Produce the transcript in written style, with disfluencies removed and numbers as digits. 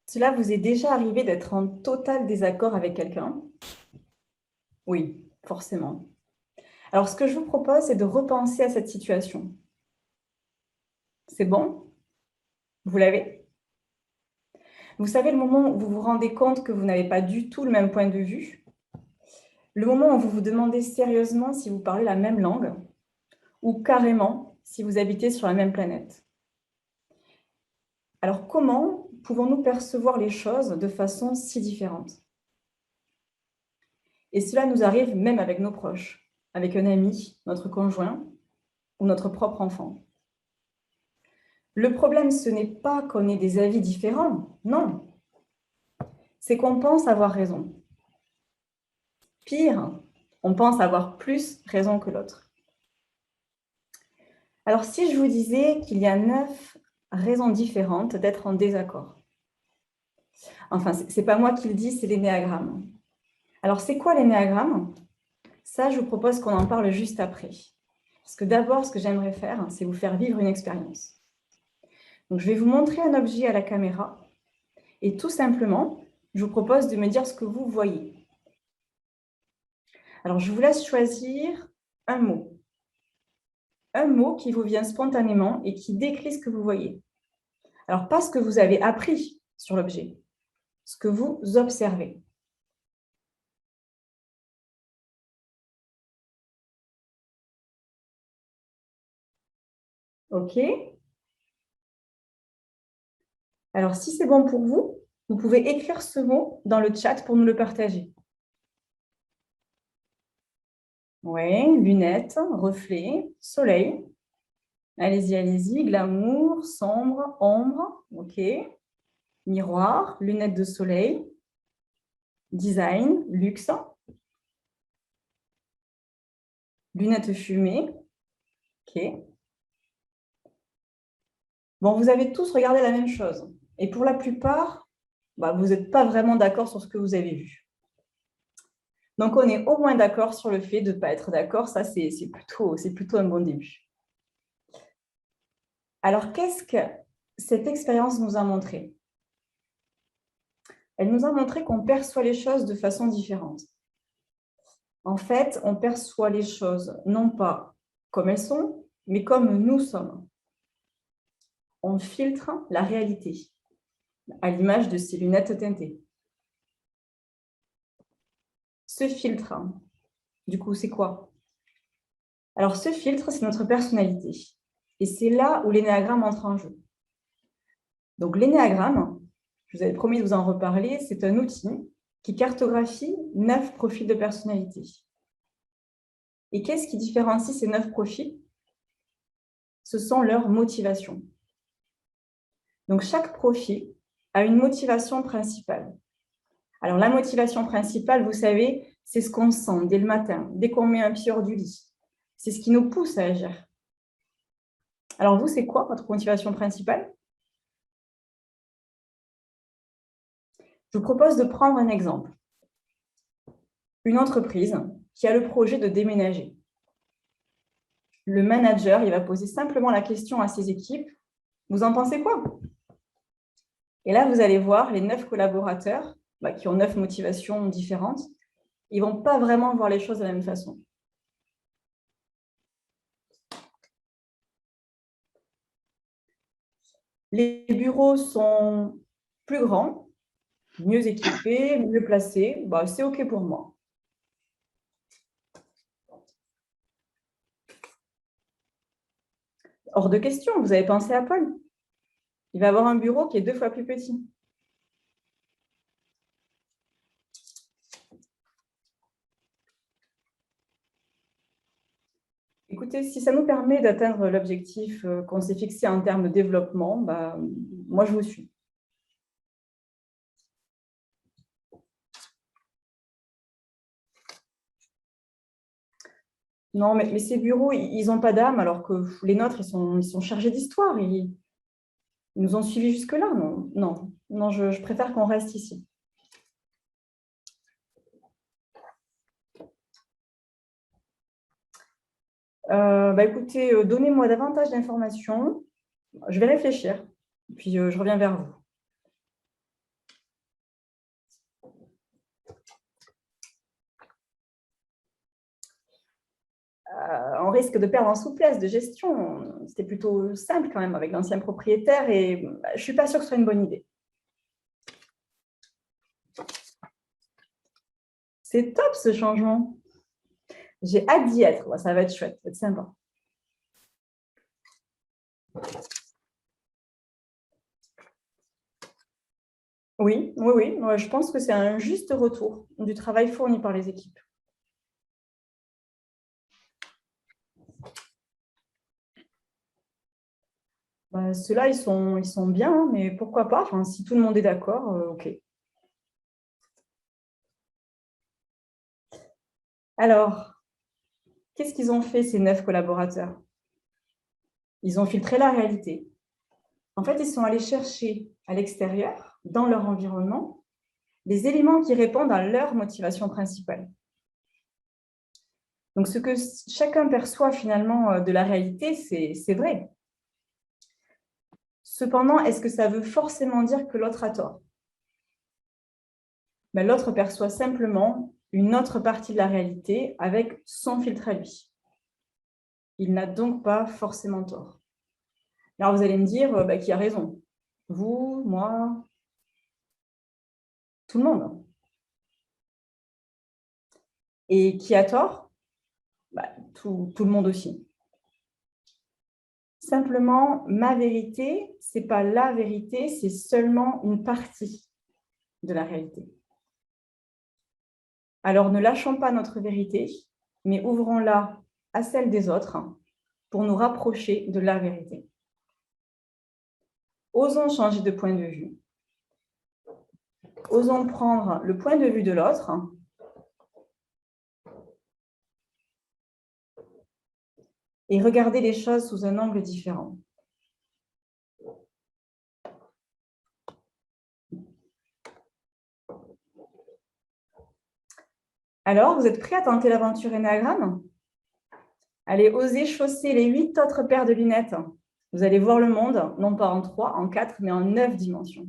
Cela vous est déjà arrivé d'être en total désaccord avec quelqu'un? Oui, forcément. Alors, ce que je vous propose, c'est de repenser à cette situation. C'est bon? Vous l'avez? Vous savez, le moment où vous vous rendez compte que vous n'avez pas du tout le même point de vue, le moment où vous vous demandez sérieusement si vous parlez la même langue, ou carrément si vous habitez sur la même planète. Alors, comment pouvons-nous percevoir les choses de façon si différente? Et cela nous arrive même avec nos proches, avec un ami, notre conjoint ou notre propre enfant. Le problème, ce n'est pas qu'on ait des avis différents, non. C'est qu'on pense avoir raison. Pire, on pense avoir plus raison que l'autre. Alors, si je vous disais qu'il y a 9 raisons différentes d'être en désaccord. Enfin, ce n'est pas moi qui le dis, c'est l'énéagramme. Alors, c'est quoi l'énéagramme? Ça, je vous propose qu'on en parle juste après. Parce que d'abord, ce que j'aimerais faire, c'est vous faire vivre une expérience. Donc, je vais vous montrer un objet à la caméra et tout simplement, je vous propose de me dire ce que vous voyez. Alors, je vous laisse choisir un mot. Un mot qui vous vient spontanément et qui décrit ce que vous voyez. Alors, pas ce que vous avez appris sur l'objet, ce que vous observez. OK? Alors, si c'est bon pour vous, vous pouvez écrire ce mot dans le chat pour nous le partager. Oui, lunettes, reflet, soleil. Allez-y, allez-y. Glamour, sombre, ombre. OK. Miroir, lunettes de soleil. Design, luxe. Lunettes fumées. OK. Bon, vous avez tous regardé la même chose. Et pour la plupart, vous n'êtes pas vraiment d'accord sur ce que vous avez vu. Donc, on est au moins d'accord sur le fait de ne pas être d'accord. Ça, c'est plutôt un bon début. Alors, qu'est-ce que cette expérience nous a montré? Elle nous a montré qu'on perçoit les choses de façon différente. En fait, on perçoit les choses non pas comme elles sont, mais comme nous sommes. On filtre la réalité, à l'image de ces lunettes teintées. Ce filtre, du coup, c'est quoi? Alors, ce filtre, c'est notre personnalité. Et c'est là où l'énéagramme entre en jeu. Donc, l'énéagramme, je vous avais promis de vous en reparler, c'est un outil qui cartographie 9 profils de personnalité. Et qu'est-ce qui différencie ces 9 profils? Ce sont leurs motivations. Donc, chaque profil a une motivation principale. Alors, la motivation principale, vous savez, c'est ce qu'on sent dès le matin, dès qu'on met un pied hors du lit. C'est ce qui nous pousse à agir. Alors, vous, c'est quoi votre motivation principale? Je vous propose de prendre un exemple. Une entreprise qui a le projet de déménager. Le manager, il va poser simplement la question à ses équipes, vous en pensez quoi? Et là, vous allez voir les 9 collaborateurs qui ont 9 motivations différentes, ils ne vont pas vraiment voir les choses de la même façon. Les bureaux sont plus grands, mieux équipés, mieux placés. C'est OK pour moi. Hors de question, vous avez pensé à Paul. Il va avoir un bureau qui est 2 fois plus petit. Écoutez, si ça nous permet d'atteindre l'objectif qu'on s'est fixé en termes de développement, moi, je vous suis. Non, mais ces bureaux, ils n'ont pas d'âme, alors que les nôtres, ils sont chargés d'histoire. Ils nous ont suivis jusque-là. Non, je préfère qu'on reste ici. Écoutez, donnez-moi davantage d'informations. Je vais réfléchir, puis je reviens vers vous. on risque de perdre en souplesse de gestion. C'était plutôt simple quand même avec l'ancien propriétaire et je ne suis pas sûre que ce soit une bonne idée. C'est top ce changement. J'ai hâte d'y être. Ça va être chouette, ça va être sympa. Oui, je pense que c'est un juste retour du travail fourni par les équipes. Ceux-là, ils sont bien, hein, mais pourquoi pas? Enfin, si tout le monde est d'accord, OK. Alors, qu'est-ce qu'ils ont fait, ces 9 collaborateurs? Ils ont filtré la réalité. En fait, ils sont allés chercher à l'extérieur, dans leur environnement, des éléments qui répondent à leur motivation principale. Donc, ce que chacun perçoit finalement de la réalité, c'est vrai. Cependant, est-ce que ça veut forcément dire que l'autre a tort? L'autre perçoit simplement une autre partie de la réalité avec son filtre à lui. Il n'a donc pas forcément tort. Alors, vous allez me dire qui a raison? Vous, moi, tout le monde. Et qui a tort? Tout le monde aussi. Simplement, ma vérité, ce n'est pas la vérité, c'est seulement une partie de la réalité. Alors, ne lâchons pas notre vérité, mais ouvrons-la à celle des autres pour nous rapprocher de la vérité. Osons changer de point de vue. Osons prendre le point de vue de l'autre et regarder les choses sous un angle différent. Alors, vous êtes prêts à tenter l'aventure Ennéagramme? Allez, osez chausser les 8 autres paires de lunettes. Vous allez voir le monde, non pas en 3, en 4, mais en 9 dimensions.